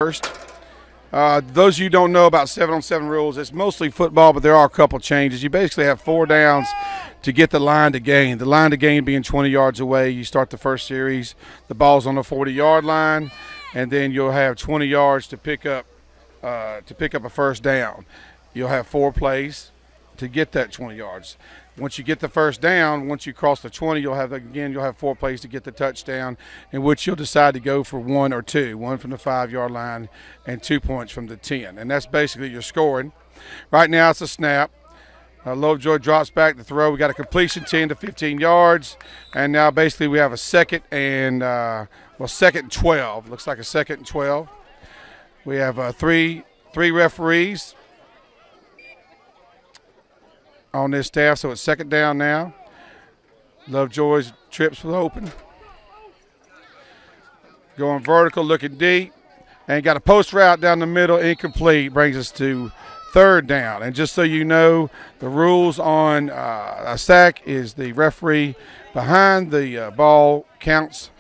first. Those of you who don't know about 7-on-7 rules, it's mostly football, but there are a couple changes. You basically have 4 downs to get the line to gain. The line to gain being 20 yards away. You start the first series, the ball's on the 40-yard line, and then you'll have 20 yards to pick up a first down. You'll have 4 plays to get that 20 yards. Once you get the first down, once you cross the 20, you'll have 4 plays to get the touchdown, in which you'll decide to go for 1 or 2, 1 from the 5-yard line and 2 points from the 10. And that's basically your scoring. Right now it's a snap. Lovejoy drops back to throw. We got a completion 10 to 15 yards, and now basically we have a second and 12. Looks like a second and 12. We have three referees on this staff, so it's second down now. Lovejoy's trips was open. Going vertical, looking deep, and got a post route down the middle, incomplete. Brings us to third down. And just so you know, the rules on a sack is the referee behind the ball counts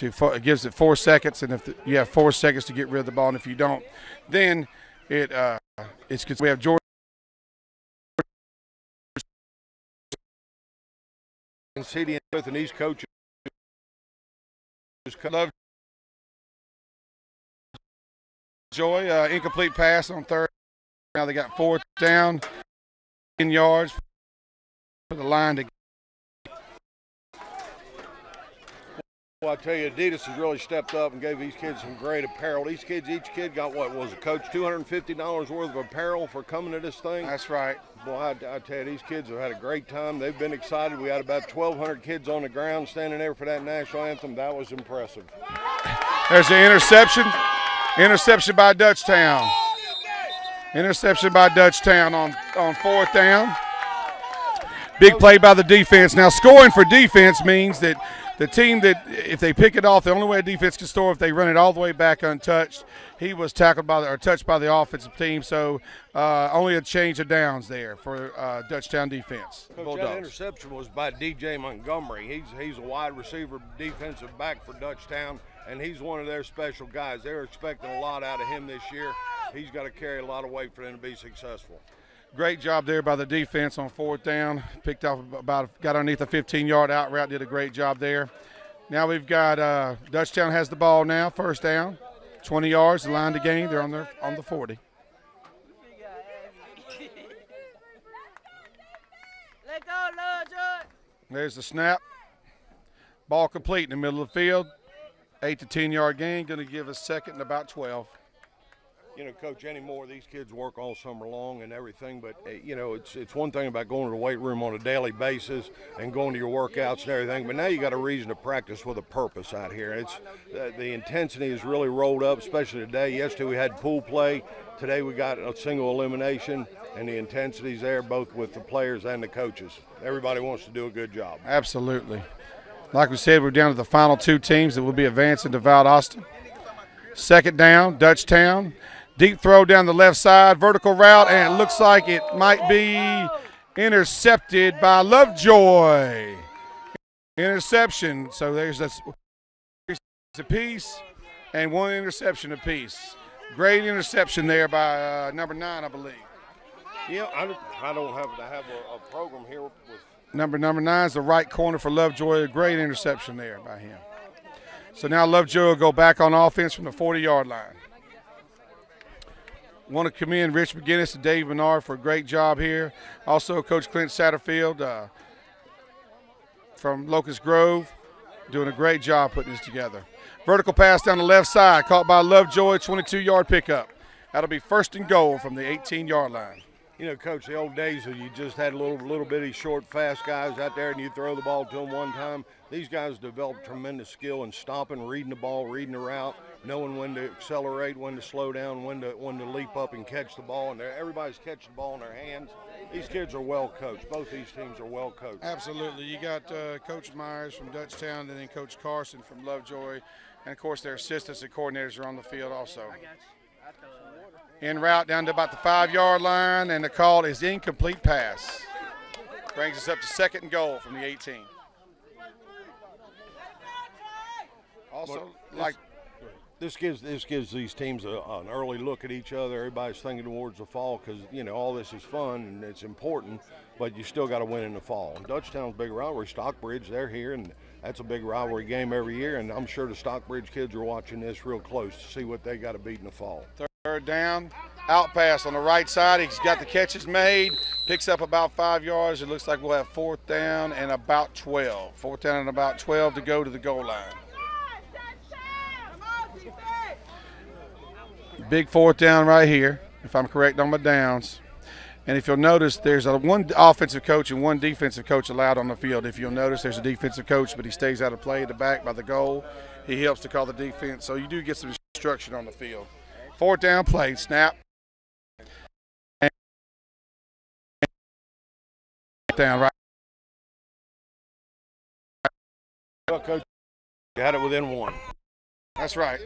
it gives it 4 seconds, and if you have 4 seconds to get rid of the ball, and if you don't, then it's because we have George. And CD and these coaches Love Joy, incomplete pass on third. Now they got 4th down, 10 yards for the line to. Well, I tell you, Adidas has really stepped up and gave these kids some great apparel. These kids, each kid got what was it, Coach, $250 worth of apparel for coming to this thing? That's right. Boy, I tell you, these kids have had a great time. They've been excited. We had about 1,200 kids on the ground standing there for that national anthem. That was impressive. There's the interception. Interception by Dutchtown. Interception by Dutchtown on 4th down. Big play by the defense. Now, scoring for defense means that the team that, if they pick it off, the only way a defense can score if they run it all the way back untouched. He was tackled or touched by the offensive team, so only a change of downs there for Dutchtown defense. Coach, that interception was by DJ Montgomery. He's a wide receiver, defensive back for Dutchtown, and he's one of their special guys. They're expecting a lot out of him this year. He's got to carry a lot of weight for them to be successful. Great job there by the defense on 4th down. Picked off got underneath a 15-yard out route, did a great job there. Now we've got Dutchtown has the ball now, first down, 20 yards, the line to gain. They're on the 40. Let go, Lovejoy. There's the snap. Ball complete in the middle of the field. 8 to 10-yard gain, going to give us second and about 12. You know, Coach, anymore, these kids work all summer long and everything, but, you know, it's one thing about going to the weight room on a daily basis and going to your workouts and everything, but now you got a reason to practice with a purpose out here. It's the intensity is really rolled up, especially today. Yesterday we had pool play. Today we got a single elimination, and the intensity's there both with the players and the coaches. Everybody wants to do a good job. Absolutely. Like we said, we're down to the final 2 teams that will be advancing to Valdosta. Second down, Dutchtown. Deep throw down the left side, vertical route, and it looks like it might be intercepted by Lovejoy. Interception. So there's a piece and 1 interception apiece. Great interception there by number 9, I believe. Yeah, I don't have to have a program here with number 9 is the right corner for Lovejoy. A great interception there by him. So now Lovejoy will go back on offense from the 40-yard line. Want to commend Rich McGinnis and Dave Bernard for a great job here. Also, Coach Clint Satterfield from Locust Grove doing a great job putting this together. Vertical pass down the left side, caught by Lovejoy, 22-yard pickup. That'll be first and goal from the 18-yard line. You know, Coach, the old days of you just had little bitty short, fast guys out there and you throw the ball to them one time. These guys developed tremendous skill in stopping, reading the ball, reading the route, knowing when to accelerate, when to slow down, when to leap up and catch the ball. And everybody's catching the ball in their hands. These kids are well coached. Both these teams are well coached. Absolutely. You got Coach Myers from Dutchtown and then Coach Carson from Lovejoy. And, of course, their assistants and coordinators are on the field also. En route down to about the 5-yard line, and the call is incomplete pass. Brings us up to second and goal from the 18. Also, like This gives these teams an early look at each other. Everybody's thinking towards the fall because all this is fun and it's important, but you still got to win in the fall. And Dutchtown's big rivalry. Stockbridge, they're here, and that's a big rivalry game every year. And I'm sure the Stockbridge kids are watching this real close to see what they got to beat in the fall. Third down, out pass on the right side. He's got the catches made. Picks up about 5 yards. It looks like we'll have fourth down and about 12. Fourth down and about 12 to go to the goal line. Big fourth down right here, if I'm correct on my downs. And if you'll notice, there's one offensive coach and one defensive coach allowed on the field. If you'll notice, there's a defensive coach, but he stays out of play at the back by the goal. He helps to call the defense, so you do get some instruction on the field. Fourth down play, snap. Down right. Well, Coach, you had it within one. That's right.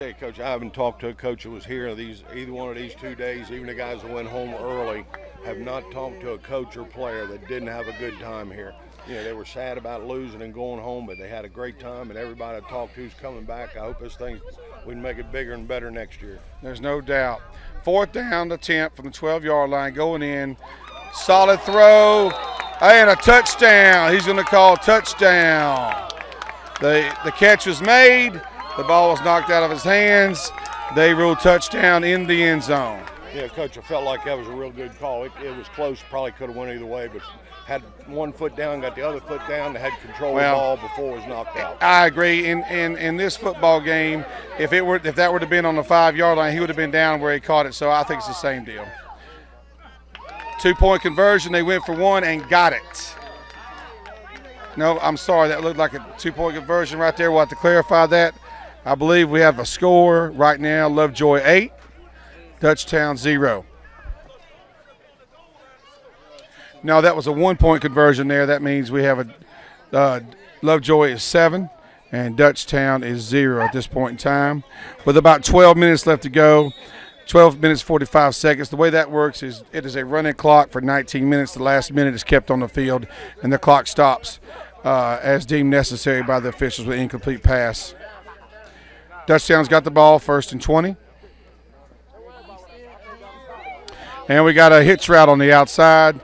Hey, Coach, I haven't talked to a coach that was here either one of these 2 days. Even the guys that went home early have not talked to a coach or player that didn't have a good time here. They were sad about losing and going home, but they had a great time, and everybody I talked to is coming back. I hope this thing, we can make it bigger and better next year. There's no doubt. Fourth down attempt from the 12-yard line going in. Solid throw and a touchdown. He's going to call touchdown. The catch was made. The ball was knocked out of his hands. They ruled touchdown in the end zone. Yeah, Coach, I felt like that was a real good call. It was close, probably could have went either way, but had one foot down, got the other foot down, they had control of the ball before it was knocked out. I agree. In this football game, if that were to have been on the 5-yard line, he would have been down where he caught it. So I think it's the same deal. 2-point conversion. They went for one and got it. No, I'm sorry. That looked like a 2-point conversion right there. We'll have to clarify that. I believe we have a score right now. Lovejoy 8, Dutchtown 0. No, that was a 1-point conversion there. That means we have Lovejoy is 7 and Dutchtown is 0 at this point in time. With about 12 minutes left to go, 12 minutes 45 seconds. The way that works is it is a running clock for 19 minutes. The last minute is kept on the field, and the clock stops as deemed necessary by the officials with incomplete pass. Dutchtown's got the ball, 1st and 20. And we got a hitch route on the outside.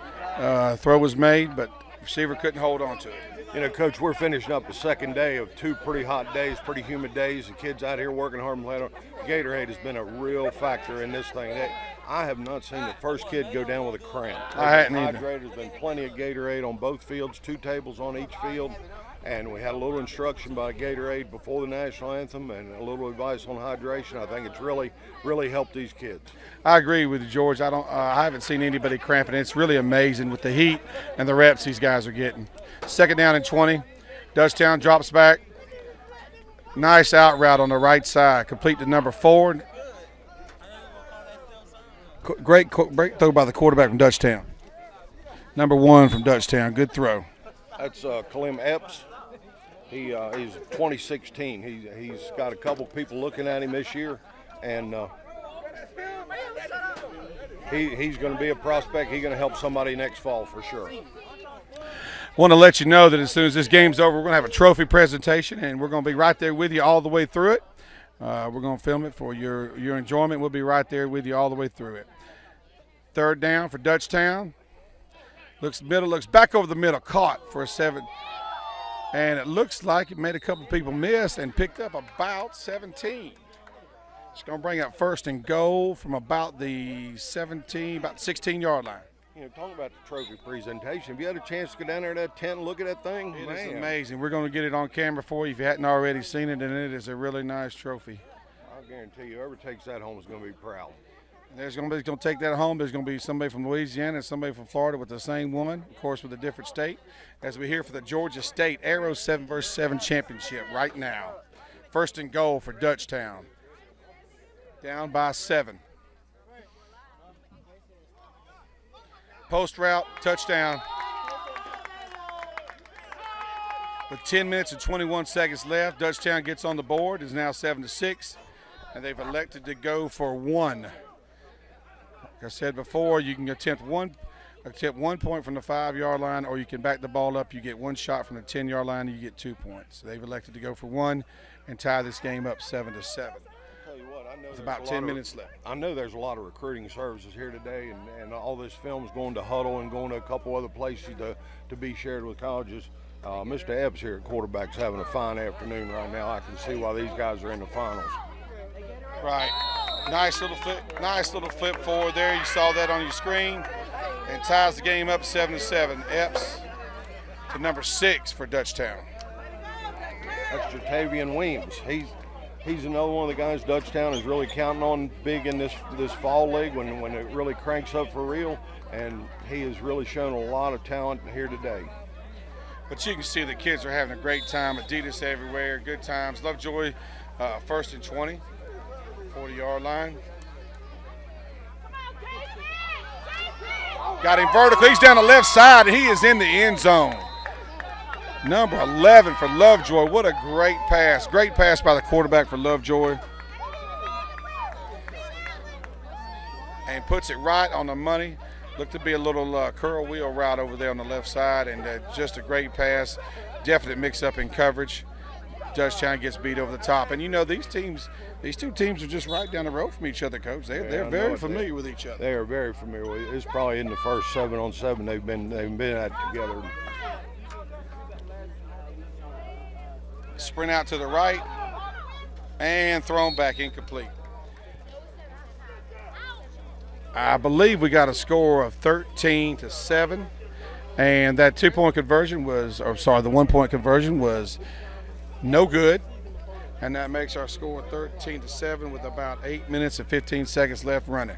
Throw was made, but receiver couldn't hold on to it. Coach, we're finishing up the second day of 2 pretty hot days, pretty humid days. The kids out here working hard. Gatorade has been a real factor in this thing. I have not seen the first kid go down with a cramp. I hadn't either. There's been plenty of Gatorade on both fields, 2 tables on each field. And we had a little instruction by Gatorade before the national anthem and a little advice on hydration. I think it's really helped these kids. I agree with you, George. I haven't seen anybody cramping. It's really amazing with the heat and the reps these guys are getting. 2nd down and 20. Dutchtown drops back. Nice out route on the right side. Complete to number 4. Great throw by the quarterback from Dutchtown. Number 1 from Dutchtown. Good throw. That's Kalim Epps. He's 2016. He's got a couple people looking at him this year, and he's going to be a prospect. He's going to help somebody next fall for sure. Want to let you know that as soon as this game's over, we're going to have a trophy presentation, and we're going to be right there with you all the way through it. We're going to film it for your enjoyment. We'll be right there with you all the way through it. 3rd down for Dutchtown. Looks middle, looks back over the middle, caught for a 7. And it looks like it made a couple people miss and picked up about 17. It's going to bring up 1st and goal from about the 16-yard line. Talking about the trophy presentation, have you had a chance to go down there to that tent and look at that thing? It is amazing. We're going to get it on camera for you if you hadn't already seen it, and it is a really nice trophy. I guarantee you, whoever takes that home is going to be proud. There's going to take that home. There's going to be somebody from Louisiana and somebody from Florida with the same woman, of course, with a different state. As we're here for the Georgia State Airo 7-versus-7 championship right now. 1st and goal for Dutchtown. Down by 7. Post route, touchdown. With 10 minutes and 21 seconds left, Dutchtown gets on the board. It's now 7-6, and they've elected to go for 1. Like I said before, you can attempt one Except 1 point from the 5-yard line, or you can back the ball up. You get 1 shot from the 10-yard line, and you get 2 points. They've elected to go for 1 and tie this game up 7-7. Tell you what, I know With about 10 minutes left. I know there's a lot of recruiting services here today, and all this film's going to Huddle and going to a couple other places to be shared with colleges. Mr. Ebbs here at quarterback's having a fine afternoon right now. I can see why these guys are in the finals. Right. Nice little flip forward there. You saw that on your screen. And ties the game up 7-7. Epps to number 6 for Dutchtown. That's Jatavian Weems. He's another one of the guys Dutchtown is really counting on big in this fall league when it really cranks up for real, and he has really shown a lot of talent here today. But you can see the kids are having a great time. Adidas everywhere, good times. Lovejoy, 1st and 20, 40-yard line. Got him vertical. He's down the left side, and he is in the end zone. Number 11 for Lovejoy. What a great pass. Great pass by the quarterback for Lovejoy. And puts it right on the money. Looked to be a little curl wheel route over there on the left side, and just a great pass. Definite mix-up in coverage. Dutchtown gets beat over the top. And, you know, these two teams are just right down the road from each other, Coach. They're very familiar with each other. They are very familiar with it. It's probably in the first 7-on-7 they've been at it together. Sprint out to the right and thrown back incomplete. I believe we got a score of 13-7, and that 2-point conversion was, or sorry, the 1-point conversion was no good, and that makes our score 13-7 with about 8 minutes and 15 seconds left running.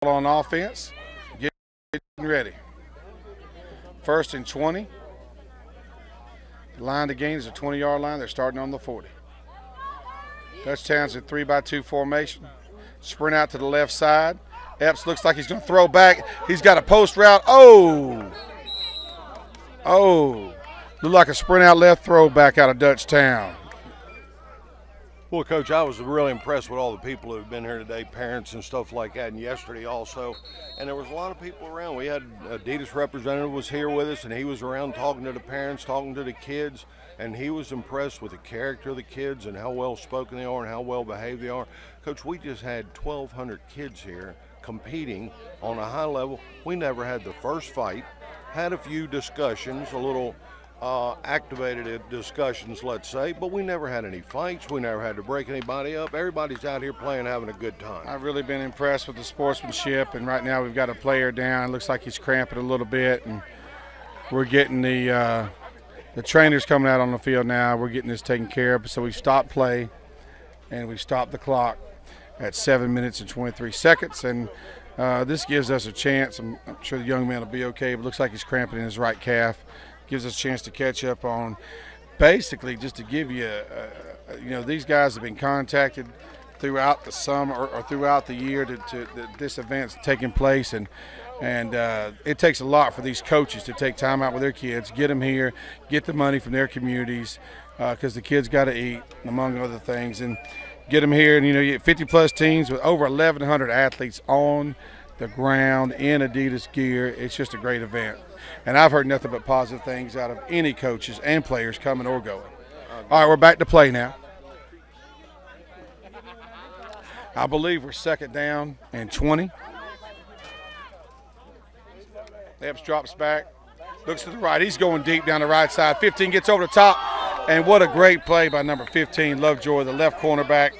On offense, getting ready. 1st and 20. The line to gain is a 20-yard line. They're starting on the 40. Dutchtown's in 3-by-2 formation. Sprint out to the left side. Epps looks like he's going to throw back. He's got a post route. Oh! Looked like a sprint out left throw back out of Dutchtown. Well, Coach, I was really impressed with all the people who have been here today, parents and stuff like that, and yesterday also. And there was a lot of people around. We had Adidas representative was here with us, and he was around talking to the parents, talking to the kids, and he was impressed with the character of the kids and how well spoken they are and how well behaved they are. Coach, we just had 1,200 kids here competing on a high level. We never had the first fight, had a few discussions, a little activated discussions, let's say, but we never had any fights. We never had to break anybody up. Everybody's out here playing, having a good time. I've really been impressed with the sportsmanship, and right now we've got a player down. It looks like he's cramping a little bit, and we're getting the trainers coming out on the field now. We're getting this taken care of. So we stopped play, and we stopped the clock at 7 minutes and 23 seconds, and this gives us a chance. I'm sure the young man will be okay, but it looks like he's cramping in his right calf. Gives us a chance to catch up on, basically, just to give you, you know, these guys have been contacted throughout the summer or throughout the year to this event's taking place, and it takes a lot for these coaches to take time out with their kids, get them here, get the money from their communities, because the kids got to eat, among other things, and get them here. And, you know, you get 50-plus teams with over 1,100 athletes on the ground in Adidas gear. It's just a great event. And I've heard nothing but positive things out of any coaches and players coming or going. All right, we're back to play now. I believe we're 2nd down and 20. Epps drops back, looks to the right. He's going deep down the right side. 15 gets over the top. And what a great play by number 15, Lovejoy, the left cornerback.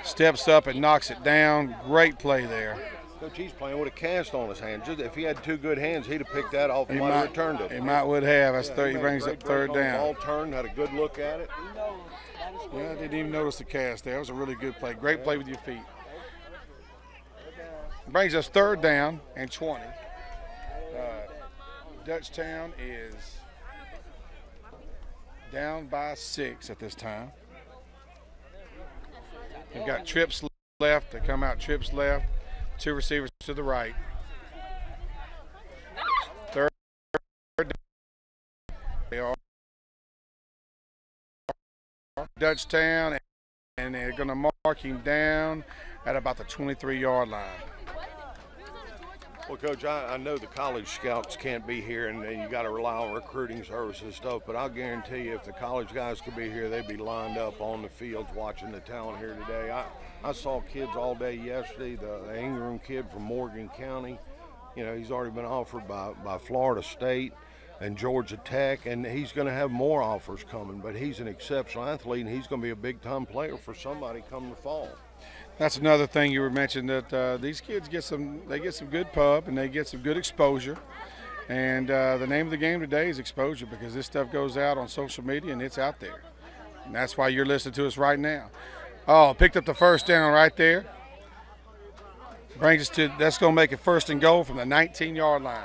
Steps up and knocks it down. Great play there. Coach, he's playing with a cast on his hand. Just if he had 2 good hands, he'd have picked that off and might have returned it. He might would have. That's he brings up 3rd down. Ball turned, had a good look at it. Yeah, I didn't even notice the cast there. It was a really good play. Great play with your feet. Brings us 3rd down and 20. Dutchtown is down by 6 at this time. They've got trips left. They come out trips left. 2 receivers to the right. They are Dutchtown, and they're going to mark him down at about the 23-yard line. Well, Coach, I know the college scouts can't be here, and you got to rely on recruiting services and stuff, but I'll guarantee you if the college guys could be here, they'd be lined up on the fields watching the talent here today. I saw kids all day yesterday, the Ingram kid from Morgan County. You know, he's already been offered by Florida State and Georgia Tech, and he's going to have more offers coming, but he's an exceptional athlete, and he's going to be a big-time player for somebody come the fall. That's another thing you were mentioning, that these kids get some good pub and they get some good exposure. And the name of the game today is exposure, because this stuff goes out on social media and it's out there. And that's why you're listening to us right now. Oh, picked up the first down right there. Brings us to, that's going to make it 1st and goal from the 19-yard line.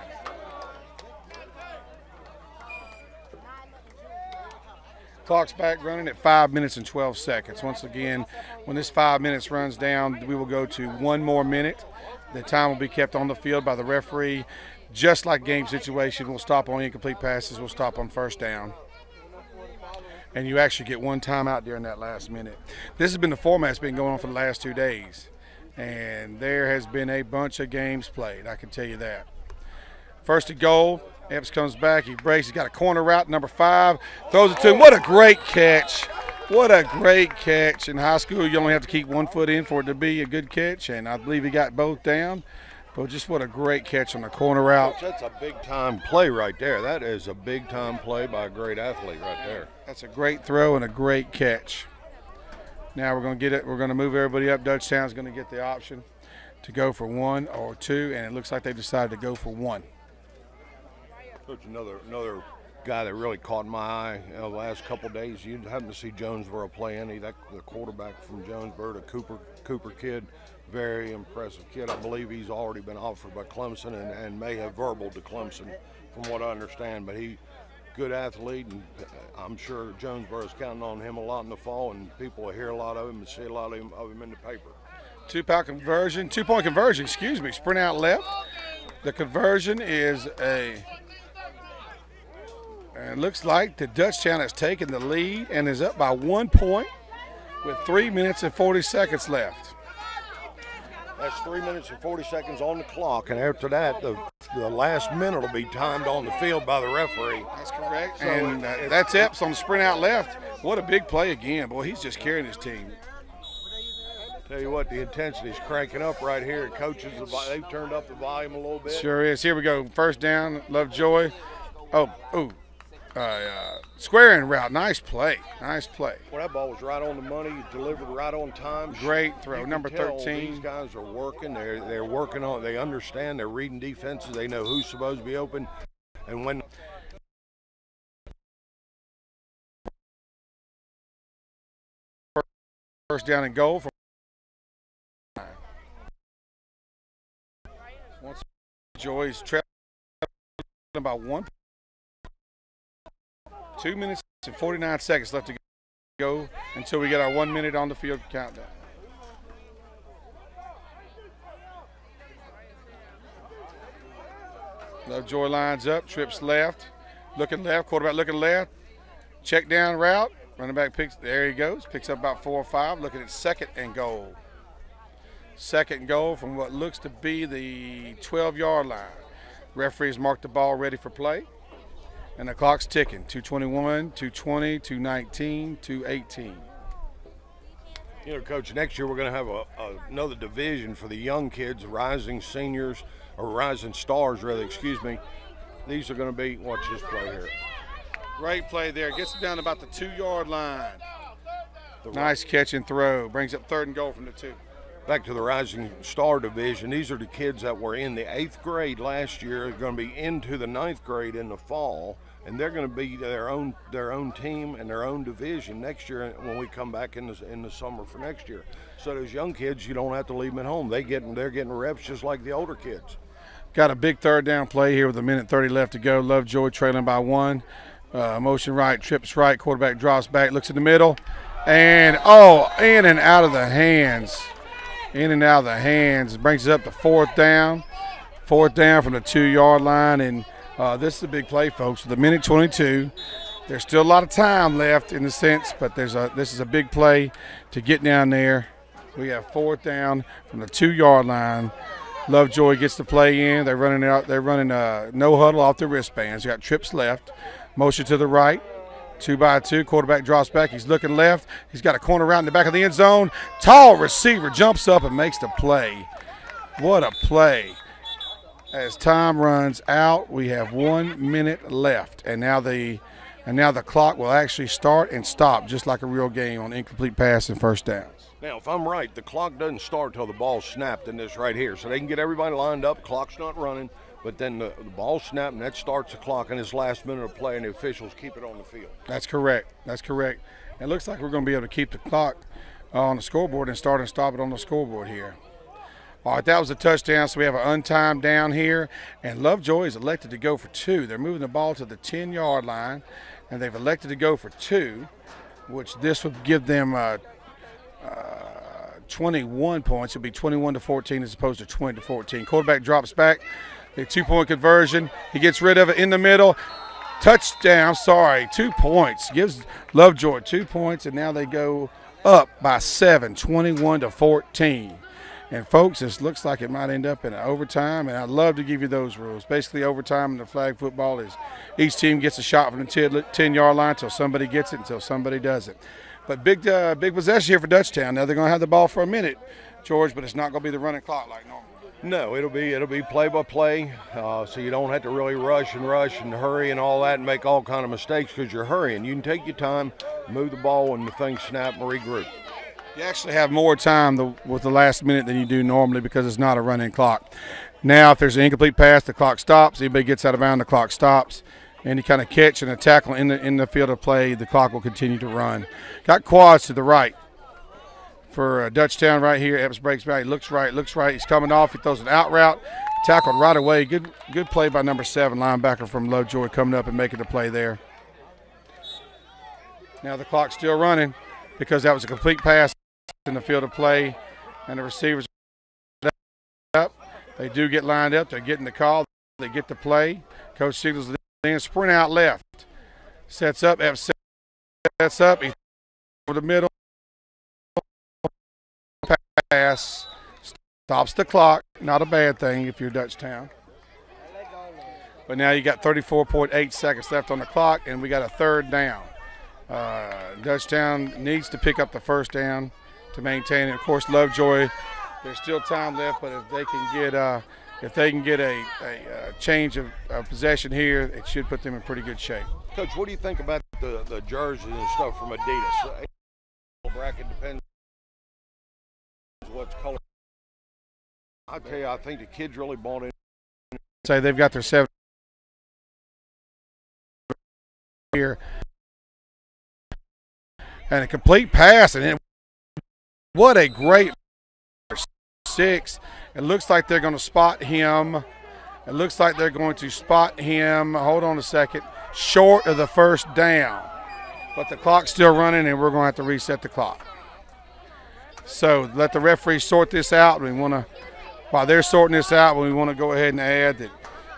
Clock's back running at 5 minutes and 12 seconds. Once again, when this 5 minutes runs down, we will go to 1 more minute. The time will be kept on the field by the referee. Just like game situation, we'll stop on incomplete passes, we'll stop on 1st down. And you actually get 1 timeout during that last minute. This has been the format that's been going on for the last 2 days. And there has been a bunch of games played, I can tell you that. 1st and goal. Epps comes back, he breaks, he's got a corner route, number 5, throws it to him. What a great catch. What a great catch. In high school, you only have to keep 1 foot in for it to be a good catch, and I believe he got both down. But just what a great catch on the corner route. That's a big-time play right there. That is a big-time play by a great athlete right there. That's a great throw and a great catch. Now we're going to get it. We're going to move everybody up. Dutchtown's going to get the option to go for 1 or 2, and it looks like they've decided to go for 1. Coach, another guy that really caught my eye the last couple of days. You happen to see Jonesboro play any. The quarterback from Jonesboro, the Cooper kid, very impressive kid. I believe he's already been offered by Clemson and may have verbaled to Clemson, from what I understand. But he, good athlete, and I'm sure Jonesboro's counting on him a lot in the fall, and people will hear a lot of him and see a lot of him in the paper. 2-point conversion. Sprint out left. The conversion is and it looks like the Dutchtown has taken the lead and is up by 1 point with 3 minutes and 40 seconds left. That's 3 minutes and 40 seconds on the clock, and after that, the last minute will be timed on the field by the referee. That's correct. So and that's Epps on the sprint out left. What a big play again. Boy, he's just carrying his team. Tell you what, the intensity's cranking up right here. Coaches, they've turned up the volume a little bit. Sure is. Here we go. 1st down, Lovejoy. Square in route. Nice play. Nice play. Well, that ball was right on the money. Delivered right on time. Great throw. Number 13. These guys are working. They're working on. They understand. They're reading defenses. They know who's supposed to be open, and when. First down and goal. Once Joy's trailing about 1. 2 minutes and 49 seconds left to go until we get our 1 minute on the field countdown. Lovejoy lines up, trips left, looking left, quarterback looking left, check down route, running back there he goes, picks up about 4 or 5, looking at 2nd and goal. 2nd and goal from what looks to be the 12-yard line. Referees marked the ball ready for play. And the clock's ticking. 2:21, 2:20, 2:19, 2:18. You know, Coach, next year we're going to have another division for the young kids, rising seniors, or rising stars, rather, excuse me. These are going to be, watch this play here. Great play there. Gets it down about the 2-yard line. Nice catch and throw. Brings up 3rd and goal from the 2. Back to the Rising Star Division. These are the kids that were in the 8th grade last year. They're going to be into the 9th grade in the fall, and they're going to be their own team and their own division next year when we come back in the summer for next year. So those young kids, you don't have to leave them at home. They're getting reps just like the older kids. Got a big 3rd down play here with 1:30 left to go. Lovejoy trailing by 1. Motion right, trips right, quarterback drops back, looks in the middle, and in and out of the hands. In and out of the hands. Brings it up to 4th down. 4th down from the 2-yard line. And this is a big play, folks. With 1:22, There's still a lot of time left in the sense, but this is a big play to get down there. We have 4th down from the 2-yard line. Lovejoy gets the play in. They're running out. They're running no huddle off the wristbands. You got trips left. Motion to the right. 2-by-2. Quarterback drops back. He's looking left. He's got a corner route in the back of the end zone. Tall receiver jumps up and makes the play. What a play. As time runs out, we have 1 minute left, and now the clock will actually start and stop just like a real game on incomplete pass and first downs. Now, if I'm right, the clock doesn't start until the ball's snapped in this right here. So they can get everybody lined up, clock's not running, but then the ball's snapped, and that starts the clock in this last minute of play, and the officials keep it on the field. That's correct. That's correct. It looks like we're going to be able to keep the clock on the scoreboard and start and stop it on the scoreboard here. All right, that was a touchdown, so we have an untimed down here, and Lovejoy is elected to go for 2. They're moving the ball to the 10-yard line, and they've elected to go for 2, which this would give them 21 points. It'll be 21-14 as opposed to 20-14. Quarterback drops back, a 2-point conversion. He gets rid of it in the middle. Touchdown, 2 points. Gives Lovejoy 2 points, and now they go up by 7, 21-14. And, folks, this looks like it might end up in an overtime, and I'd love to give you those rules. Basically, overtime in the flag football is each team gets a shot from the 10-yard line until somebody gets it, until somebody doesn't. But big possession here for Dutchtown. Now they're going to have the ball for a minute, George, but it's not going to be the running clock like normal. No, it'll be play by play, so you don't have to really rush and hurry and all that and make all kind of mistakes because you're hurrying. You can take your time, move the ball, and the thing snap and regroup. You actually have more time with the last minute than you do normally because it's not a running clock. Now, if there's an incomplete pass, the clock stops. Anybody gets out of bounds, the clock stops. Any kind of catch and a tackle in the field of play, the clock will continue to run. Got quads to the right for Dutchtown right here. Epps breaks back. He looks right. He's coming off. He throws an out route. Tackled right away. Good play by number 7, linebacker from Lovejoy, coming up and making the play there. Now the clock's still running because that was a complete pass in the field of play, and the receivers up. They do get lined up. They're getting the call. They get the play. Coach signals then sprint out left. Sets up. Sets up. He's over the middle. Pass. Stops the clock. Not a bad thing if you're Dutchtown. But now you got 34.8 seconds left on the clock, and we got a 3rd down. Dutchtown needs to pick up the 1st down to maintain it. Of course, Lovejoy, there's still time left, but if they can get a change of possession here, it should put them in pretty good shape. Coach, what do you think about the jerseys and stuff from Adidas? Bracket depends what's color. I tell you, I think the kids really bought in. Say they've got their 7 here, and a complete pass, and what a great 6. It looks like they're going to spot him. Hold on a second. Short of the 1st down. But the clock's still running, and we're going to have to reset the clock. So let the referees sort this out. While they're sorting this out, we want to go ahead and add that,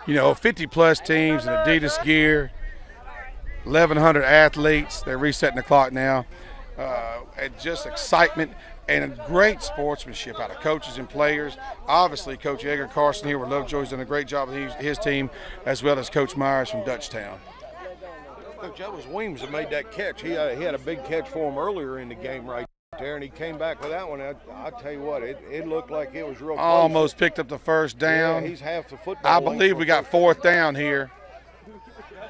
50-plus teams in Adidas gear, 1,100 athletes. They're resetting the clock now. And just excitement and great sportsmanship out of coaches and players. Obviously, Coach Edgar Carson here with Lovejoy's done a great job with his team, as well as Coach Myers from Dutchtown. Coach, that was Weems that made that catch. He had a big catch for him earlier in the game right there, and he came back with that one. I tell you what, it looked like it was real close. Almost picked up the 1st down. Yeah, he's half the football. I believe we got 4th down here.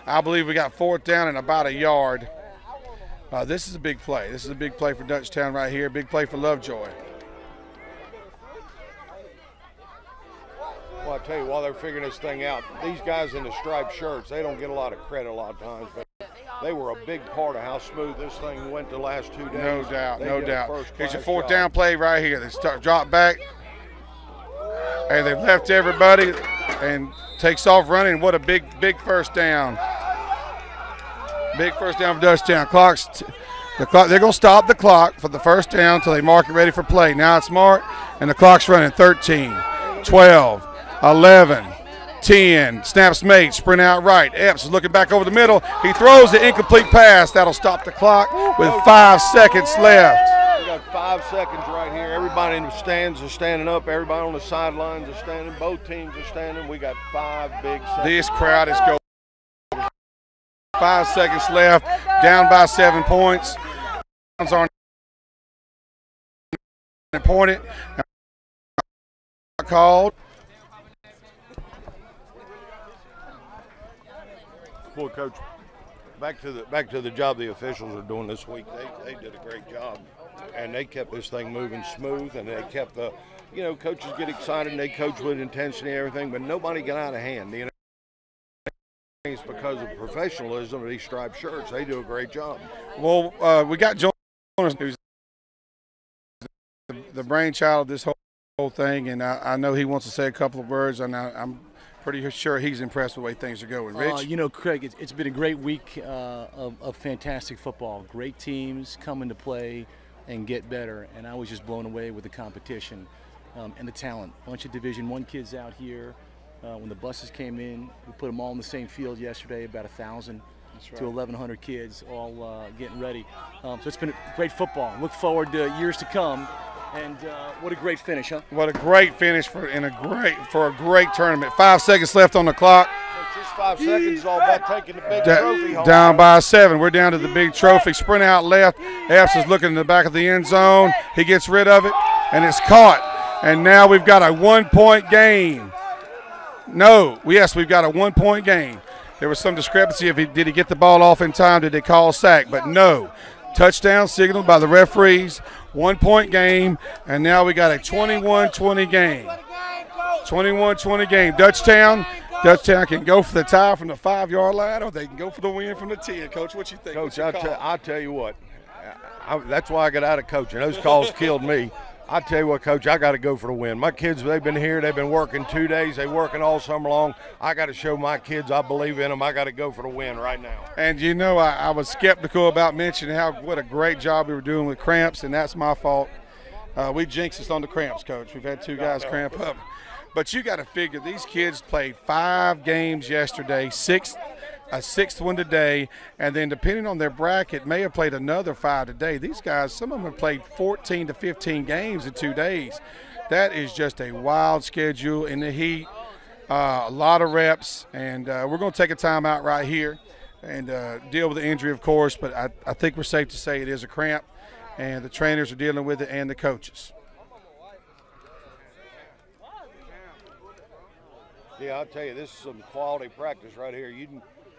I believe we got 4th down and about a yard. This is a big play. This is a big play for Dutchtown right here. Big play for Lovejoy. Well, I tell you, while they're figuring this thing out, these guys in the striped shirts, they don't get a lot of credit a lot of times, but they were a big part of how smooth this thing went the last 2 days. No doubt. Here's your 4th down play right here. They drop back, and they've left everybody, and takes off running. What a big 1st down. Big 1st down for Dutchtown. They're going to stop the clock for the 1st down until they mark it ready for play. Now it's marked, and the clock's running 13, 12, 11, 10. Snaps made. Sprint out right. Epps is looking back over the middle. He throws the incomplete pass. That'll stop the clock with 5 seconds left. We got 5 seconds right here. Everybody in the stands is standing up. Everybody on the sidelines is standing. Both teams are standing. We got 5 big seconds. This crowd is going. 5 seconds left. Down by 7 points. Aren't important. Called. Boy, Coach, back to the job the officials are doing this week. They did a great job, and they kept this thing moving smooth, and they kept the, coaches get excited and they coach with intensity and everything, but nobody got out of hand. It's because of professionalism of these striped shirts. They do a great job. Well, we got Jonas, who's the brainchild of this whole thing, and I know he wants to say a couple of words, and I'm pretty sure he's impressed with the way things are going. Rich? Craig, it's been a great week of fantastic football. Great teams come into play and get better, and I was just blown away with the competition and the talent. A bunch of Division I kids out here. When the buses came in, we put them all in the same field yesterday, about 1,000 to 1,100 kids all getting ready. So it's been great football. Look forward to years to come. And what a great finish, huh? What a great finish for a great tournament. 5 seconds left on the clock. Just 5 seconds is all about taking the big trophy home. Down by 7. We're down to the big trophy. Sprint out left. Epps is looking in the back of the end zone. He gets rid of it, and it's caught. And now we've got a 1-point game. Yes, we've got a 1-point game. There was some discrepancy. Did he get the ball off in time? Did they call a sack? But no. Touchdown signaled by the referees. 1-point game, and now we got a 21-20 game. 21-20 game. Dutchtown can go for the tie from the 5-yard line, or they can go for the win from the 10. Coach, what you think? Coach, I'll tell you what. That's why I got out of coaching. Those calls killed me. I tell you what, Coach, I got to go for the win. My kids, they've been here. They've been working 2 days. They're working all summer long. I got to show my kids I believe in them. I got to go for the win right now. And, I was skeptical about mentioning what a great job we were doing with cramps, and that's my fault. We jinxed us on the cramps, Coach. We've had 2 guys cramp up. But you got to figure these kids played 5 games yesterday, a 6th one today, and then depending on their bracket, may have played another 5 today. These guys, some of them have played 14 to 15 games in 2 days. That is just a wild schedule in the heat, a lot of reps, and we're going to take a timeout right here and deal with the injury, of course, but I think we're safe to say it is a cramp, and the trainers are dealing with it and the coaches. Yeah, I'll tell you, this is some quality practice right here. You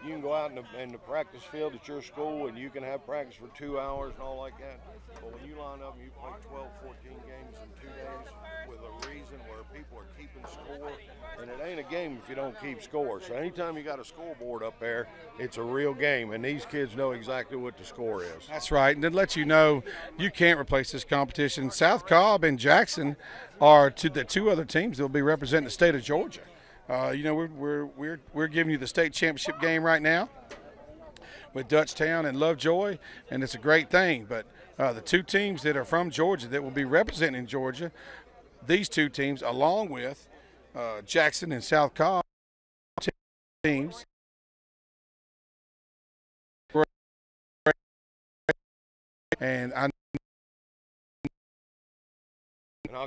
can go out in the practice field at your school, and you can have practice for 2 hours and all like that. But when you line up and you play 12, 14 games in 2 days with a reason where people are keeping score, and it ain't a game if you don't keep score. So anytime you got a scoreboard up there, it's a real game, and these kids know exactly what the score is. That's right, and to let you know, you can't replace this competition. South Cobb and Jackson are the 2 other teams that will be representing the state of Georgia. We're giving you the state championship game right now with Dutchtown and Lovejoy, and it's a great thing. But the 2 teams that are from Georgia that will be representing Georgia, these 2 teams, along with Jackson and South Cobb teams, and I'll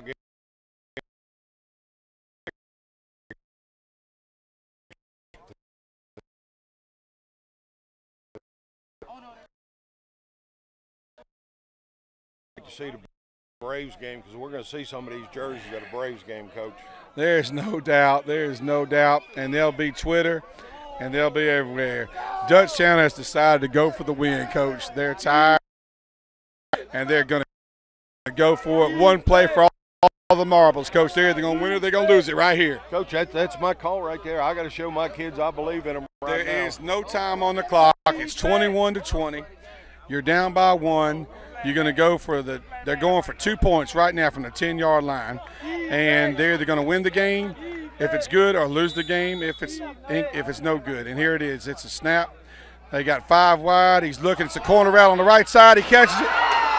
get. To see the Braves game, because we're going to see some of these jerseys at a Braves game, Coach. There's no doubt, and they'll be Twitter, and they'll be everywhere. Dutchtown has decided to go for the win, Coach. They're tired, and they're going to go for it. One play for all the marbles, Coach. They're either going to win or they're going to lose it right here. Coach, that's my call right there. I got to show my kids I believe in them right now. There is no time on the clock. It's 21-20. You're down by 1. You're going to go they're going for 2 points right now from the 10-yard line. And they're either going to win the game if it's good or lose the game if it's no good. And here it is. It's a snap. They got 5 wide. He's looking. It's a corner route on the right side. He catches it.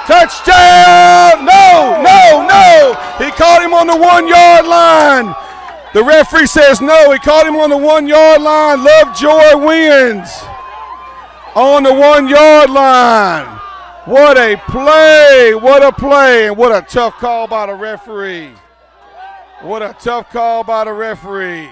Touchdown! No! He caught him on the 1-yard line. The referee says no. He caught him on the 1 yard line. Lovejoy wins on the 1 yard line. What a play. What a play. And what a tough call by the referee. What a tough call by the referee.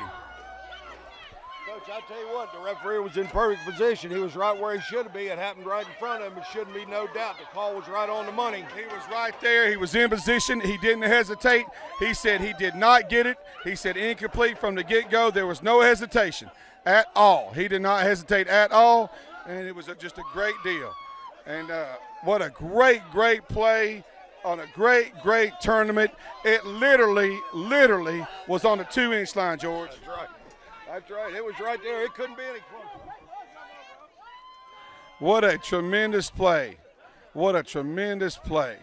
Coach, I tell you what, the referee was in perfect position. He was right where he should be. It happened right in front of him. It shouldn't be no doubt. The call was right on the money. He was right there. He was in position. He didn't hesitate. He said he did not get it. He said incomplete from the get-go. There was no hesitation at all. He did not hesitate at all, and it was just a great deal. And what a great, great play on a great, great tournament. It literally was on the 2-inch line, George. That's right. That's right. It was right there. It couldn't be any closer. What a tremendous play. What a tremendous play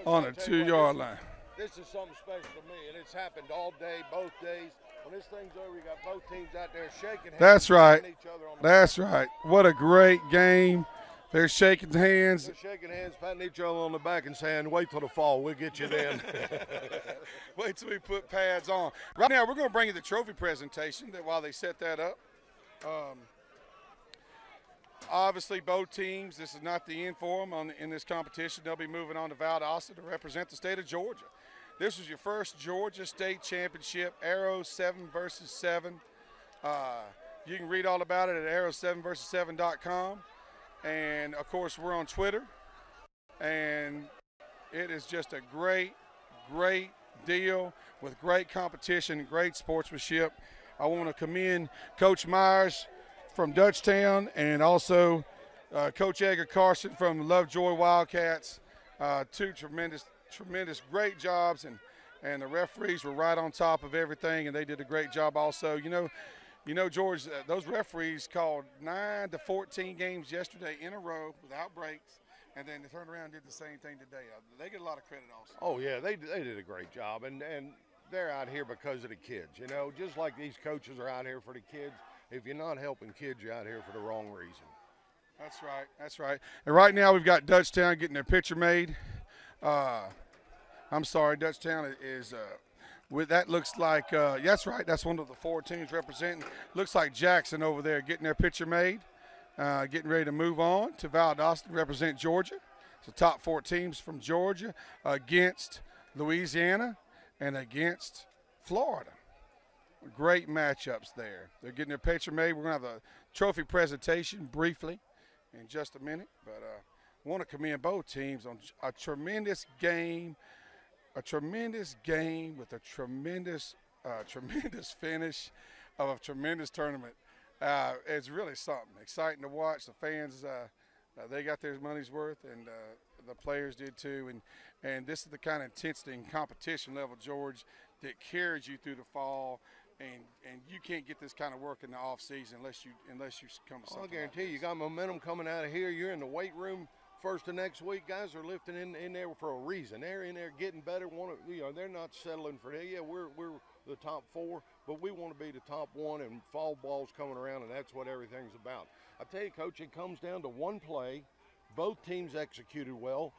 on a 2-yard line. This is something special to me, and it's happened all day, both days. When this thing's over, you got both teams out there shaking hands. That's right. Each other on the That's right. What a great game. They're shaking hands. They're shaking hands, patting each other on the back and saying, wait till the fall, we'll get you then. Wait till we put pads on. Right now, we're going to bring you the trophy presentation while they set that up. Obviously, both teams, this is not the end for them in this competition. They'll be moving on to Valdosta to represent the state of Georgia. This was your first Georgia State Championship, Airo 7 versus 7. You can read all about it at airo7versus7.com. And, of course, we're on Twitter. And it is just a great, great deal with great competition, great sportsmanship. I want to commend Coach Myers from Dutchtown and also Coach Edgar Carson from Lovejoy Wildcats. Two tremendous, great jobs. And the referees were right on top of everything, and they did a great job also. You know, George, those referees called 9 to 14 games yesterday in a row without breaks, and then they turned around and did the same thing today. They get a lot of credit also. Oh, yeah, they did a great job, and they're out here because of the kids, just like these coaches are out here for the kids. If you're not helping kids, you're out here for the wrong reason. That's right, that's right. And right now we've got Dutchtown getting their picture made. I'm sorry, Dutchtown is that looks like, that's right, that's one of the 4 teams representing. Looks like Jackson over there getting their picture made, getting ready to move on to Valdosta to represent Georgia. It's the top 4 teams from Georgia against Louisiana and against Florida. Great matchups there. They're getting their picture made. We're going to have a trophy presentation briefly in just a minute, but I want to commend both teams on a tremendous game. A tremendous game with a tremendous finish of a tremendous tournament. It's really something exciting to watch. The fans, they got their money's worth, and the players did too. And this is the kind of intensity and competition level, George, that carries you through the fall. And you can't get this kind of work in the off season unless you come to something. I guarantee like you got momentum coming out of here. You're in the weight room. First of next week, guys are lifting in there for a reason. They're in there getting better. They're not settling for that. Yeah, we're the top 4, but we want to be the top 1. And fall ball's coming around, and that's what everything's about. I tell you, Coach, it comes down to one play. Both teams executed well.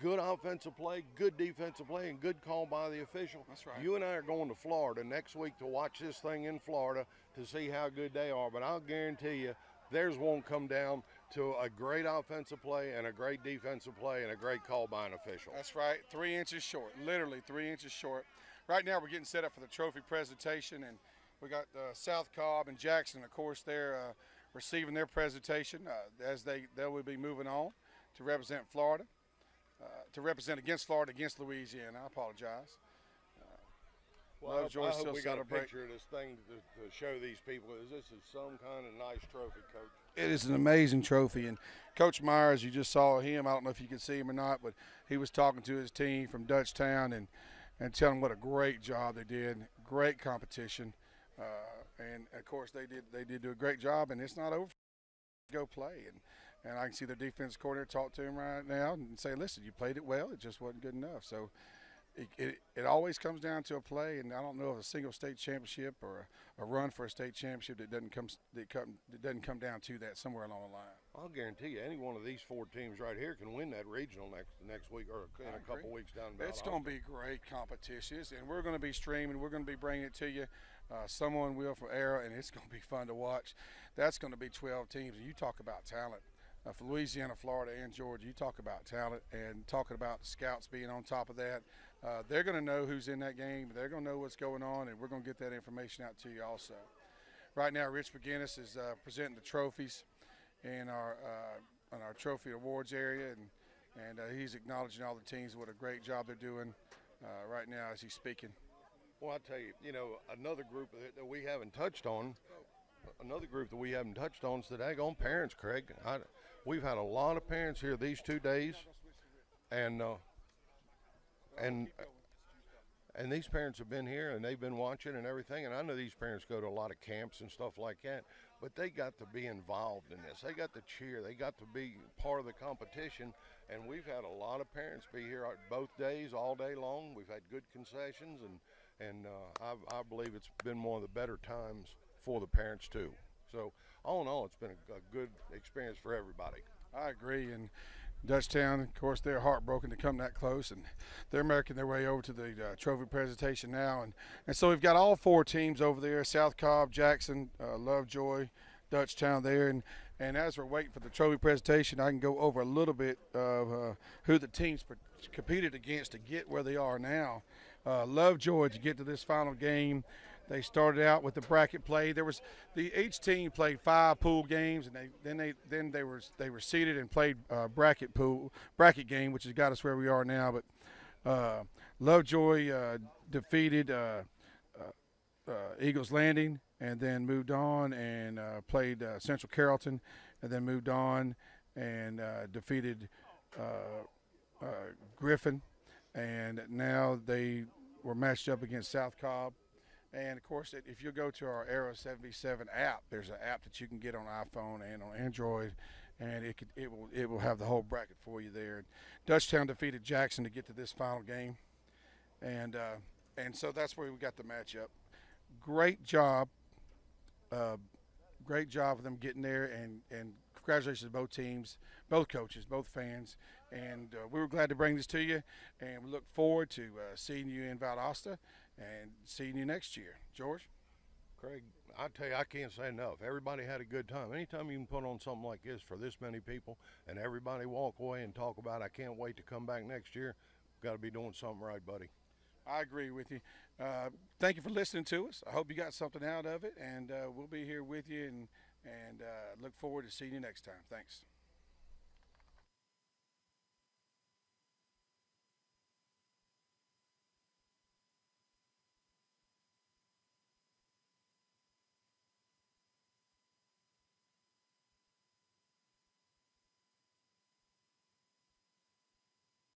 Good offensive play, good defensive play, and good call by the official. That's right. You and I are going to Florida next week to watch this thing in Florida to see how good they are. But I'll guarantee you, theirs won't come down to a great offensive play and a great defensive play and a great call by an official. That's right, 3 inches short, literally 3 inches short. Right now we're getting set up for the trophy presentation, and we got South Cobb and Jackson, of course, they're receiving their presentation as they will be moving on to represent Florida, to represent against Florida against Louisiana. I apologize. Well, I hope we got a picture of this thing to show these people. This is some kind of nice trophy, Coach. It is an amazing trophy, and Coach Myers, you just saw him. I don't know if you could see him or not, but he was talking to his team from Dutchtown and telling them what a great job they did. Great competition, and of course they did do a great job. And it's not over. Go play, and I can see their defense coordinator talk to him right now and say, "Listen, you played it well. It just wasn't good enough." So it always comes down to a play, and I don't know of a single state championship or a run for a state championship that doesn't come down to that somewhere along the line. I'll guarantee you, any one of these 4 teams right here can win that regional next week or in a couple weeks down the road. It's going to be great competition, and we're going to be streaming. We're going to be bringing it to you. Someone will from Airo, and it's going to be fun to watch. That's going to be 12 teams, and you talk about talent. For Louisiana, Florida, and Georgia, you talk about talent and talking about the scouts being on top of that. They're going to know who's in that game. They're going to know what's going on, and we're going to get that information out to you also. Right now, Rich McGinnis is presenting the trophies in our trophy awards area, and he's acknowledging all the teams, what a great job they're doing right now as he's speaking. Well, I tell you, another group that we haven't touched on. Another group that we haven't touched on is the daggone parents, Craig. We've had a lot of parents here these 2 days, and these parents have been here and they've been watching and everything. And I know these parents go to a lot of camps and stuff like that, but they got to be involved in this. They got to cheer. They got to be part of the competition. And we've had a lot of parents be here both days, all day long. We've had good concessions, and I believe it's been one of the better times for the parents too. So all in all, it's been a good experience for everybody. I agree, and Dutchtown, of course, they're heartbroken to come that close, and they're making their way over to the trophy presentation now. And so we've got all 4 teams over there: South Cobb, Jackson, Lovejoy, Dutchtown there. And as we're waiting for the trophy presentation, I can go over a little bit of who the teams competed against to get where they are now. Lovejoy, to get to this final game, they started out with the bracket play. Each team played 5 pool games, and they were seeded and played bracket game, which has got us where we are now. But Lovejoy defeated Eagles Landing, and then moved on and played Central Carrollton, and then moved on and defeated Griffin, and now they were matched up against South Cobb. And, of course, if you go to our Airo 77 app, there's an app that you can get on iPhone and on Android, and it will have the whole bracket for you there. Dutchtown defeated Jackson to get to this final game, and so that's where we got the matchup. Great job for them getting there, and congratulations to both teams, both coaches, both fans, and we were glad to bring this to you, and we look forward to seeing you in Valdosta and seeing you next year. George? Craig, I tell you, I can't say enough. Everybody had a good time. Anytime you can put on something like this for this many people and everybody walk away and talk about, I can't wait to come back next year, got to be doing something right, buddy. I agree with you. Thank you for listening to us. I hope you got something out of it, and we'll be here with you and look forward to seeing you next time. Thanks.